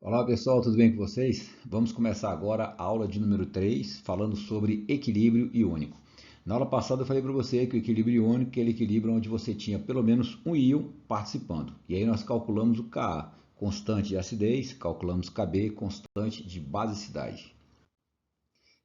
Olá pessoal, tudo bem com vocês? Vamos começar agora a aula de número 3, falando sobre equilíbrio iônico. Na aula passada eu falei para você que o equilíbrio iônico é aquele equilíbrio onde você tinha pelo menos um íon participando. E aí nós calculamos o Ka, constante de acidez, calculamos Kb, constante de basicidade.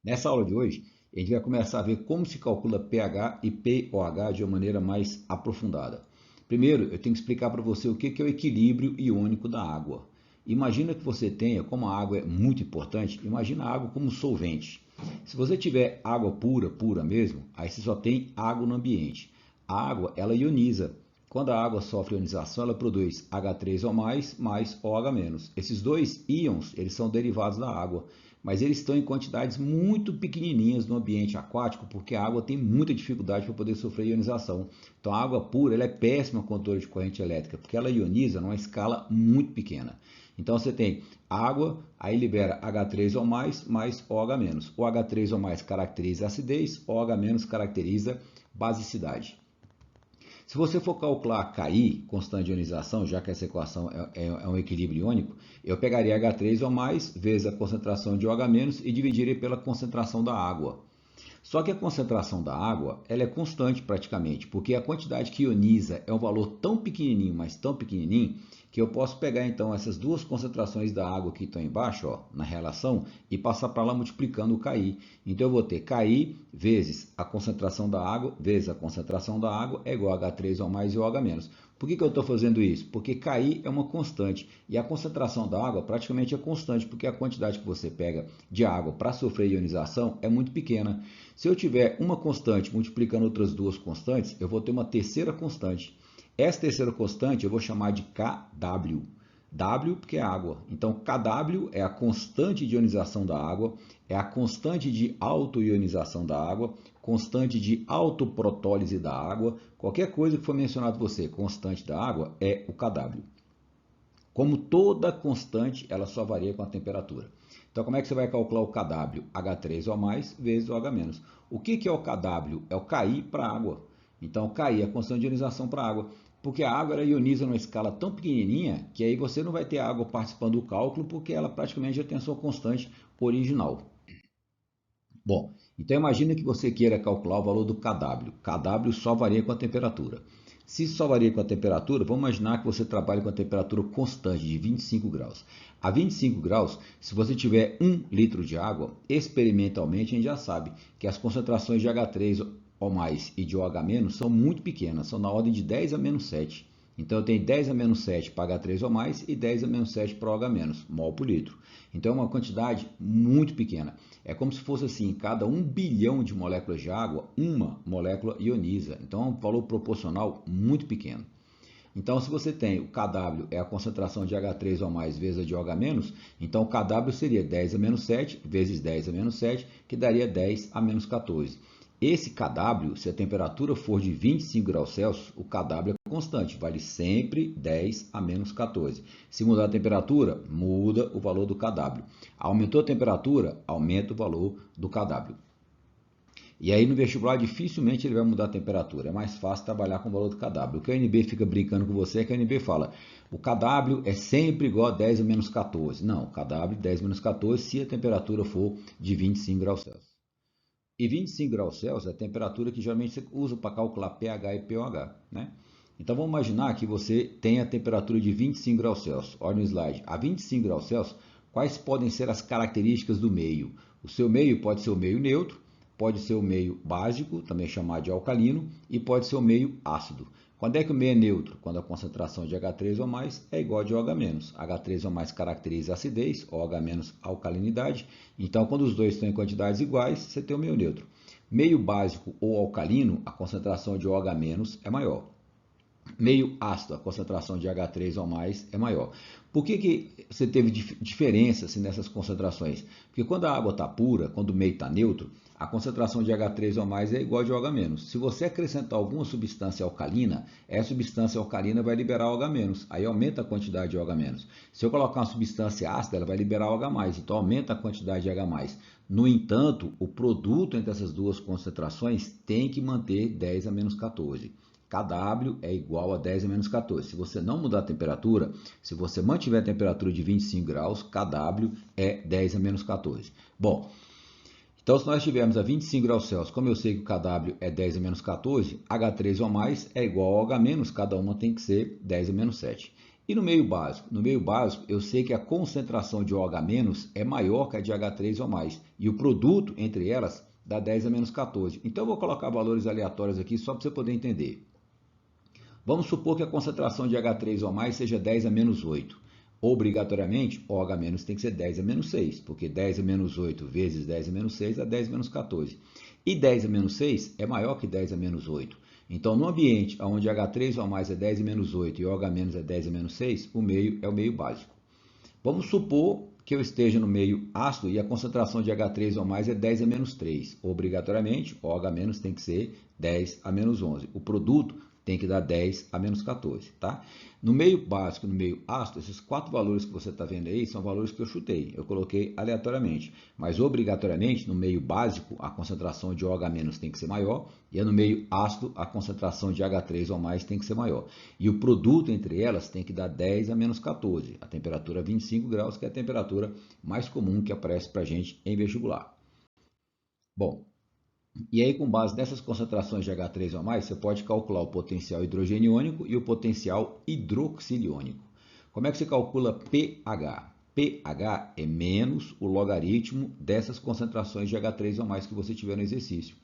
Nessa aula de hoje, a gente vai começar a ver como se calcula pH e pOH de uma maneira mais aprofundada. Primeiro, eu tenho que explicar para você o que é o equilíbrio iônico da água. Imagina que você tenha, como a água é muito importante, imagina a água como solvente. Se você tiver água pura, pura mesmo, aí você só tem água no ambiente. A água, ela ioniza. Quando a água sofre ionização, ela produz H3O+, mais OH-. Esses dois íons, eles são derivados da água, mas eles estão em quantidades muito pequenininhas no ambiente aquático, porque a água tem muita dificuldade para poder sofrer ionização. Então a água pura ela é péssima condutora de corrente elétrica, porque ela ioniza numa escala muito pequena. Então você tem água, aí libera H3O+, mais OH-. O H3O+, caracteriza acidez, OH- caracteriza basicidade. Se você for calcular KI, constante de ionização, já que essa equação é um equilíbrio iônico, eu pegaria H3O+, vezes a concentração de OH- e dividiria pela concentração da água. Só que a concentração da água ela é constante praticamente, porque a quantidade que ioniza é um valor tão pequenininho, mas tão pequenininho, que eu posso pegar então essas duas concentrações da água que estão embaixo, ó, na relação, e passar para lá multiplicando o KI. Então eu vou ter KI vezes a concentração da água, vezes a concentração da água, é igual a H3O mais e OH-. Por que eu estou fazendo isso? Porque KI é uma constante e a concentração da água praticamente é constante, porque a quantidade que você pega de água para sofrer ionização é muito pequena. Se eu tiver uma constante multiplicando outras duas constantes, eu vou ter uma terceira constante. Essa terceira constante eu vou chamar de Kw. W porque é água. Então, Kw é a constante de ionização da água, é a constante de autoionização da água, constante de autoprotólise da água. Qualquer coisa que for mencionado você, constante da água, é o Kw. Como toda constante, ela só varia com a temperatura. Então, como é que você vai calcular o Kw? H3O+, vezes o H-. O que é o Kw? É o Ki para a água. Então, o Ki é a constante de ionização para a água. Porque a água ela ioniza numa escala tão pequenininha que aí você não vai ter água participando do cálculo porque ela praticamente já tem a sua constante original. Bom, então imagine que você queira calcular o valor do Kw. Kw só varia com a temperatura. Se só varia com a temperatura, vamos imaginar que você trabalha com a temperatura constante de 25 graus. A 25 graus, se você tiver 1 litro de água, experimentalmente a gente já sabe que as concentrações de H3O+ e de OH- são muito pequenas, são na ordem de 10 a menos 7. Então eu tenho 10 a menos 7 para H3O+, e 10 a menos 7 para OH-, mol por litro. Então é uma quantidade muito pequena. É como se fosse assim, cada 1 bilhão de moléculas de água, uma molécula ioniza. Então é um valor proporcional muito pequeno. Então, se você tem o Kw é a concentração de H3O+ vezes a de OH-, então o Kw seria 10 a menos 7 vezes 10 a menos 7, que daria 10 a menos 14. Esse Kw, se a temperatura for de 25 graus Celsius, o Kw é constante, vale sempre 10 a menos 14. Se mudar a temperatura, muda o valor do Kw. Aumentou a temperatura, aumenta o valor do Kw. E aí no vestibular dificilmente ele vai mudar a temperatura, é mais fácil trabalhar com o valor do Kw. O que a UNB fica brincando com você é que a UNB fala, o Kw é sempre igual a 10 a menos 14. Não, o Kw 10 a menos 14 se a temperatura for de 25 graus Celsius. E 25 graus Celsius é a temperatura que geralmente você usa para calcular pH e pOH, né? Então vamos imaginar que você tem a temperatura de 25 graus Celsius. Olha no slide. A 25 graus Celsius, quais podem ser as características do meio? O seu meio pode ser o meio neutro, pode ser o meio básico, também chamado de alcalino, e pode ser o meio ácido. Quando é que o meio é neutro? Quando a concentração de H3O+ é igual a de OH-. H3O+ caracteriza acidez, OH- alcalinidade. Então, quando os dois estão em quantidades iguais, você tem o meio neutro. Meio básico ou alcalino, a concentração de OH- é maior. Meio ácido, a concentração de H3O+ é maior. Por que você teve diferença assim, nessas concentrações? Porque quando a água está pura, quando o meio está neutro, a concentração de H3O+ é igual a de OH-. Se você acrescentar alguma substância alcalina, essa substância alcalina vai liberar OH-, aí aumenta a quantidade de OH-. Se eu colocar uma substância ácida, ela vai liberar OH+, então aumenta a quantidade de H+. No entanto, o produto entre essas duas concentrações tem que manter 10 a menos 14. kW é igual a 10 a menos 14. Se você não mudar a temperatura, se você mantiver a temperatura de 25 graus, kW é 10 a menos 14. Bom, então se nós estivermos a 25 graus Celsius, como eu sei que o kW é 10 a menos 14, H3 ou mais é igual ao H menos, cada uma tem que ser 10 a menos 7. E no meio básico? No meio básico, eu sei que a concentração de OH- é maior que a de H3 ou mais. E o produto entre elas dá 10 a menos 14. Então eu vou colocar valores aleatórios aqui só para você poder entender. Vamos supor que a concentração de H3 ou mais seja 10 a menos 8. Obrigatoriamente, OH- tem que ser 10 a menos 6, porque 10 a menos 8 vezes 10 a menos 6 dá 10 a menos 14. E 10 a menos 6 é maior que 10 a menos 8. Então, no ambiente onde H3 ou mais é 10 a menos 8 e OH- é 10 a menos 6, o meio é o meio básico. Vamos supor que eu esteja no meio ácido e a concentração de H3 ou mais é 10 a menos 3. Obrigatoriamente, OH- tem que ser 10 a menos 11. O produto tem que dar 10 a menos 14, tá? No meio básico e no meio ácido, esses 4 valores que você está vendo aí são valores que eu chutei, eu coloquei aleatoriamente. Mas obrigatoriamente, no meio básico, a concentração de OH- tem que ser maior, e no meio ácido, a concentração de H3 ou mais tem que ser maior. E o produto entre elas tem que dar 10 a menos 14, a temperatura 25 graus, que é a temperatura mais comum que aparece para a gente em vestibular. Bom, e aí, com base nessas concentrações de H3 ou mais, você pode calcular o potencial hidrogeniônico e o potencial hidroxiliônico. Como é que você calcula pH? pH é menos o logaritmo dessas concentrações de H3 ou mais que você tiver no exercício.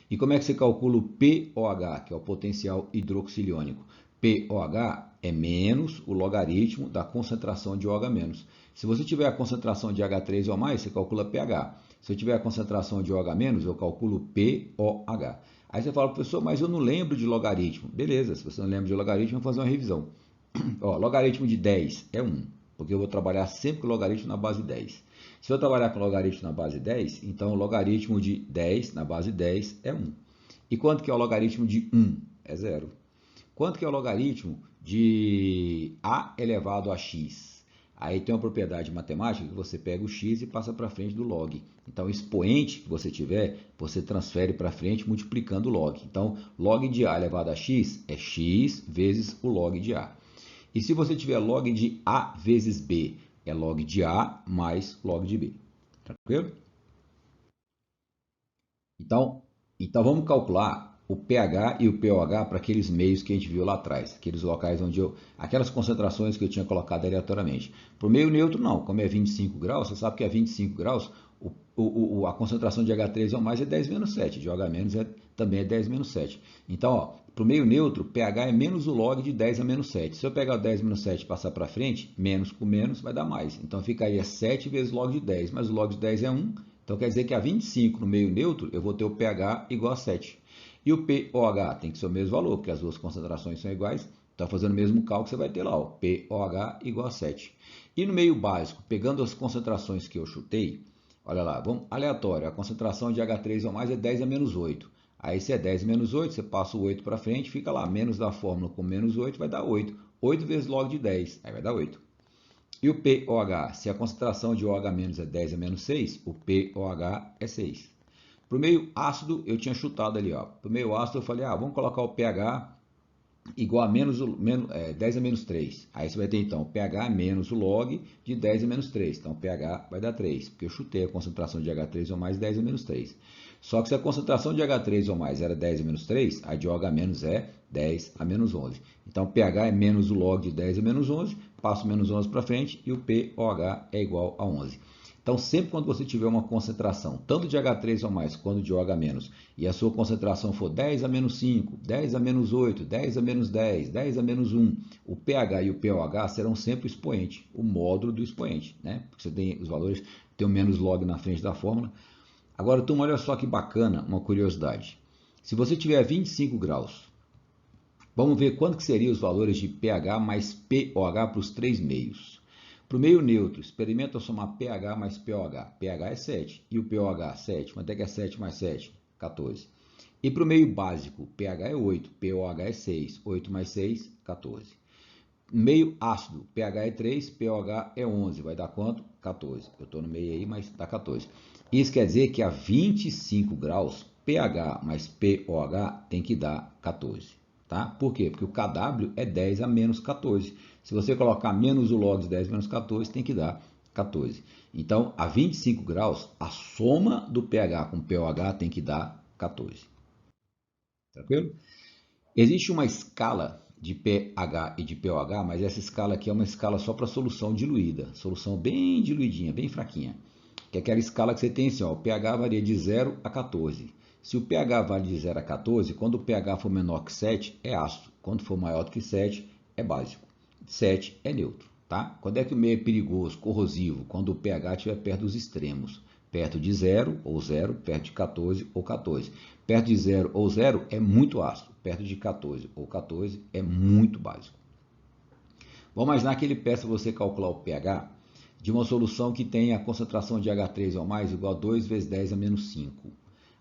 E como é que você calcula o pOH, que é o potencial hidroxiliônico? pOH é menos o logaritmo da concentração de OH-. Se você tiver a concentração de H3 ou mais, você calcula pH. Se eu tiver a concentração de OH-, eu calculo pOH. Aí você fala, professor, mas eu não lembro de logaritmo. Beleza, se você não lembra de logaritmo, eu vou fazer uma revisão. Ó, logaritmo de 10 é 1, porque eu vou trabalhar sempre com logaritmo na base 10. Se eu trabalhar com logaritmo na base 10, então o logaritmo de 10 na base 10 é 1. E quanto que é o logaritmo de 1? É 0. Quanto que é o logaritmo de a elevado a x? Aí tem uma propriedade matemática que você pega o x e passa para frente do log. Então, o expoente que você tiver, você transfere para frente multiplicando o log. Então, log de a elevado a x é x vezes o log de a. E se você tiver log de a vezes b, é log de a mais log de b. Tranquilo? Então vamos calcular o pH e o pOH para aqueles meios que a gente viu lá atrás, aqueles locais onde aquelas concentrações que eu tinha colocado aleatoriamente. Para o meio neutro não, como é 25 graus, você sabe que a 25 graus a concentração de H3 ou mais é 10 menos 7, de OH- também é 10 menos 7. Então, para o meio neutro, pH é menos o log de 10 a menos 7. Se eu pegar o 10 menos 7 e passar para frente, menos com menos vai dar mais. Então ficaria 7 vezes log de 10, mas o log de 10 é 1, então quer dizer que a 25 no meio neutro eu vou ter o pH igual a 7. E o pOH tem que ser o mesmo valor, porque as duas concentrações são iguais. Então, fazendo o mesmo cálculo, você vai ter lá, ó, pOH igual a 7. E no meio básico, pegando as concentrações que eu chutei, olha lá, vamos aleatório, a concentração de H3 ou mais é 10 a menos 8. Aí, se é 10 menos 8, você passa o 8 para frente, fica lá, menos da fórmula com menos 8 vai dar 8. 8 vezes log de 10, aí vai dar 8. E o pOH, se a concentração de OH- é 10 a menos 6, o pOH é 6. Para o meio ácido, eu tinha chutado ali, ó. Para o meio ácido, eu falei, vamos colocar o pH igual a 10 a menos 3. Aí você vai ter, então, o pH menos o log de 10 a menos 3. Então, o pH vai dar 3, porque eu chutei a concentração de H3 ou mais 10 a menos 3. Só que se a concentração de H3 ou mais era 10 a menos 3, a de OH- é 10 a menos 11. Então, pH é menos o log de 10 a menos 11, passo menos 11 para frente e o pOH é igual a 11. Então, sempre quando você tiver uma concentração, tanto de H3 ou mais quanto de OH-, e a sua concentração for 10 a menos 5, 10 a menos 8, 10 a menos 10, 10 a menos 1, o pH e o pOH serão sempre o expoente, o módulo do expoente, né? Porque você tem os valores, tem o menos log na frente da fórmula. Agora, turma, olha só que bacana, uma curiosidade. Se você tiver 25 graus, vamos ver quanto que seriam os valores de pH mais pOH para os três meios. Para o meio neutro, experimenta somar pH mais pOH. pH é 7 e o pOH 7. Quanto é que é 7 mais 7? 14. E para o meio básico, pH é 8, pOH é 6. 8 mais 6, 14. Meio ácido, pH é 3, pOH é 11. Vai dar quanto? 14. Eu estou no meio aí, mas dá 14. Isso quer dizer que a 25 graus, pH mais pOH tem que dar 14. Tá? Por quê? Porque o kW é 10 a menos 14. Se você colocar menos o log de 10 menos 14, tem que dar 14. Então, a 25 graus, a soma do pH com pOH tem que dar 14. Tranquilo? Existe uma escala de pH e de pOH, mas essa escala aqui é uma escala só para solução diluída. Solução bem diluidinha, bem fraquinha. Que é aquela escala que você tem assim, ó, o pH varia de 0 a 14. Se o pH vale de 0 a 14, quando o pH for menor que 7, é ácido. Quando for maior do que 7, é básico. 7 é neutro. Tá? Quando é que o meio é perigoso, corrosivo? Quando o pH estiver perto dos extremos. Perto de 0 ou 0, perto de 14 ou 14. Perto de 0 ou 0 é muito ácido. Perto de 14 ou 14 é muito básico. Vamos imaginar que ele peça você calcular o pH de uma solução que tem a concentração de H3 ou mais igual a 2 vezes 10 a menos 5.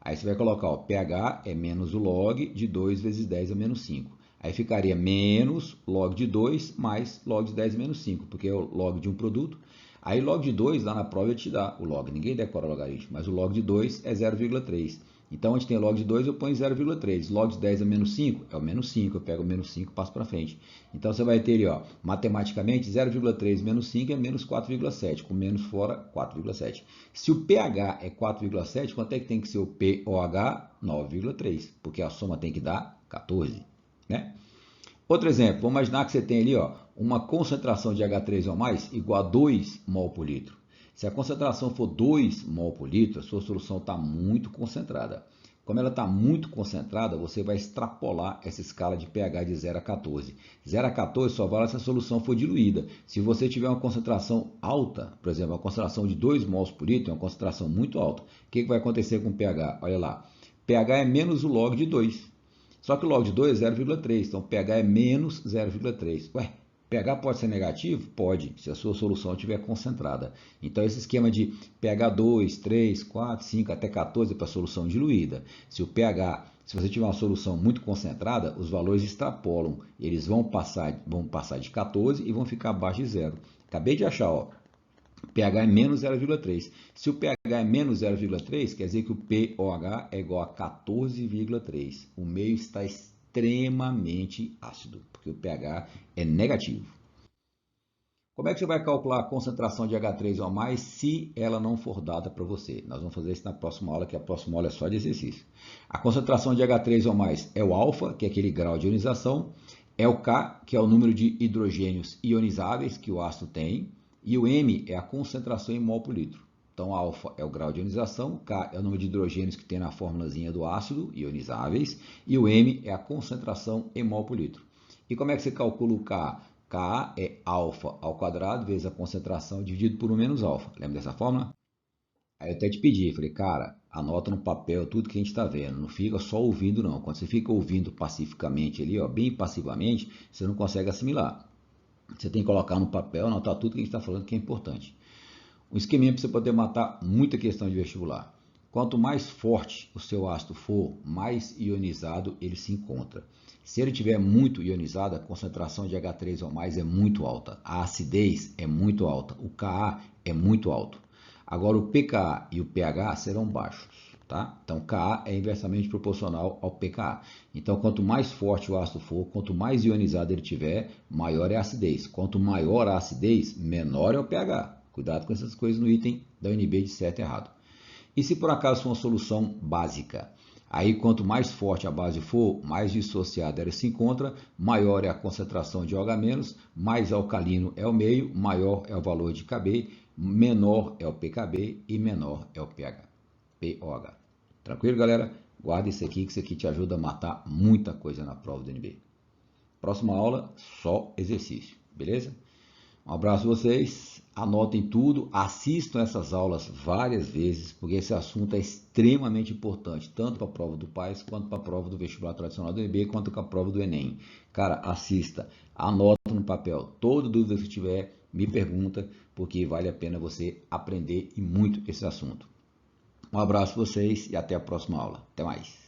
Aí você vai colocar, ó, pH é menos o log de 2 vezes 10 a menos 5. Aí ficaria menos log de 2 mais log de 10 a menos 5, porque é o log de um produto. Aí log de 2 lá na prova ele te dá o log. Ninguém decora o logaritmo, mas o log de 2 é 0,3. Então, onde tem log de 2, eu ponho 0,3. Log de 10 a menos 5 é o menos 5. Eu pego o menos 5 e passo para frente. Então, você vai ter ali, ó, matematicamente, 0,3 menos 5 é menos 4,7. Com menos fora, 4,7. Se o pH é 4,7, quanto é que tem que ser o pOH? 9,3. Porque a soma tem que dar 14. Né? Outro exemplo, vamos imaginar que você tem ali, ó, uma concentração de H3 ou mais igual a 2 mol por litro. Se a concentração for 2 mol por litro, a sua solução está muito concentrada. Como ela está muito concentrada, você vai extrapolar essa escala de pH de 0 a 14. 0 a 14 só vale se a solução for diluída. Se você tiver uma concentração alta, por exemplo, uma concentração de 2 mols por litro, é uma concentração muito alta, o que vai acontecer com o pH? Olha lá, pH é menos o log de 2. Só que o log de 2 é 0,3, então pH é menos 0,3. Ué, pH pode ser negativo? Pode, se a sua solução estiver concentrada. Então, esse esquema de pH 2, 3, 4, 5 até 14 é para solução diluída. Se você tiver uma solução muito concentrada, os valores extrapolam. Eles vão passar de 14 e vão ficar abaixo de 0. Acabei de achar, ó. pH é menos 0,3. Se o pH é menos 0,3, quer dizer que o pOH é igual a 14,3. O meio está extremamente ácido, porque o pH é negativo. Como é que você vai calcular a concentração de H3 ou mais se ela não for dada para você? Nós vamos fazer isso na próxima aula, que a próxima aula é só de exercício. A concentração de H3 ou mais é o alfa, que é aquele grau de ionização, é o K, que é o número de hidrogênios ionizáveis que o ácido tem, e o M é a concentração em mol por litro. Então, alfa é o grau de ionização, K é o número de hidrogênios que tem na formulazinha do ácido, ionizáveis, e o M é a concentração em mol por litro. E como é que você calcula o K? Ka é alfa ao quadrado vezes a concentração dividido por 1 menos alfa. Lembra dessa fórmula? Aí eu até te pedi, falei, cara, anota no papel tudo que a gente está vendo. Não fica só ouvindo, não. Quando você fica ouvindo pacificamente ali, ó, bem passivamente, você não consegue assimilar. Você tem que colocar no papel, anotar tudo que a gente está falando, que é importante. Um esqueminha para você poder matar muita questão de vestibular. Quanto mais forte o seu ácido for, mais ionizado ele se encontra. Se ele tiver muito ionizado, a concentração de H3 ou mais é muito alta. A acidez é muito alta. O Ka é muito alto. Agora, o pKa e o pH serão baixos. Tá? Então, Ka é inversamente proporcional ao pKa. Então, quanto mais forte o ácido for, quanto mais ionizado ele tiver, maior é a acidez. Quanto maior a acidez, menor é o pH. Cuidado com essas coisas no item da UNB de certo e errado. E se por acaso for uma solução básica? Aí, quanto mais forte a base for, mais dissociada ela se encontra, maior é a concentração de OH-, mais alcalino é o meio, maior é o valor de Kb, menor é o pKb e menor é o pOH. Tranquilo, galera? Guarda isso aqui, que isso aqui te ajuda a matar muita coisa na prova do UNB. Próxima aula, só exercício, beleza? Um abraço a vocês, anotem tudo, assistam essas aulas várias vezes, porque esse assunto é extremamente importante, tanto para a prova do PAES, quanto para a prova do vestibular tradicional do UNB, quanto para a prova do Enem. Cara, assista, anota no papel, toda dúvida que tiver, me pergunta, porque vale a pena você aprender e muito esse assunto. Um abraço a vocês e até a próxima aula. Até mais.